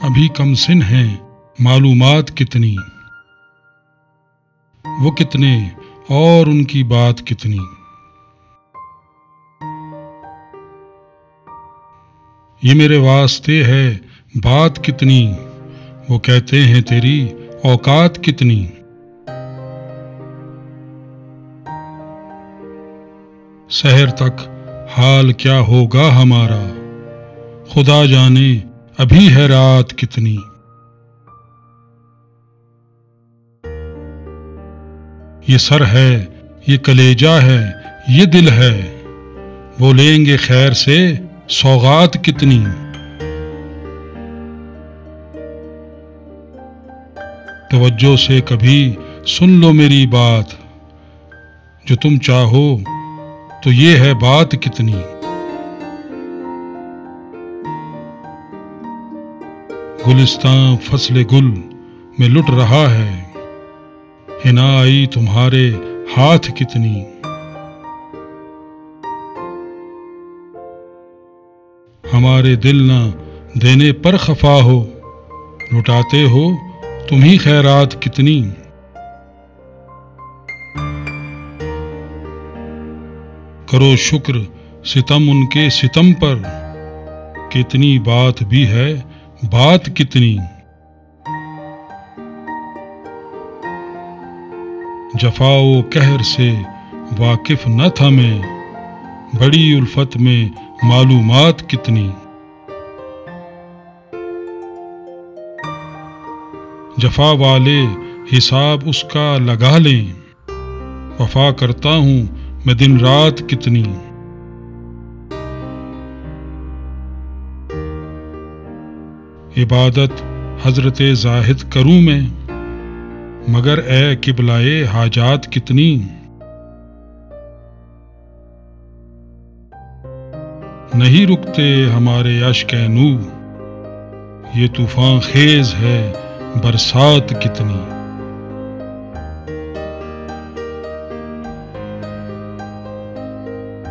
ابھی کم سن ہیں معلومات کتنی، وہ کتنے اور ان کی بات کتنی۔ یہ میرے واسطے ہے بات کتنی، وہ کہتے ہیں تیری اوقات کتنی۔ سحر تک حال کیا ہوگا ہمارا، خدا جانے ابھی ہے رات کتنی۔ یہ سر ہے، یہ کلیجہ ہے، یہ دل ہے، وہ لیں گے خیر سے سوغات کتنی۔ توجہ سے کبھی سن لو میری بات، جو تم چاہو تو یہ ہے بات کتنی۔ گلستان فصل گل میں لٹ رہا ہے، حنا آئی تمہارے ہاتھ کتنی۔ ہمارے دل نہ دینے پر خفا ہو، لٹاتے ہو تم ہی خیرات کتنی۔ کرو شکر ستم ان کے ستم پر، کہ اتنی بات بھی ہے بات کتنی۔ جفا و قہر سے واقف نہ تھا میں، بڑی الفت میں معلومات کتنی۔ جفا والے حساب اس کا لگا لیں، وفا کرتا ہوں میں دن رات کتنی۔ عبادت حضرت زاہد کروں میں، مگر اے قبلۂ حاجات کتنی۔ نہیں رکتے ہمارے اشک نو، یہ طوفان خیز ہے برسات کتنی۔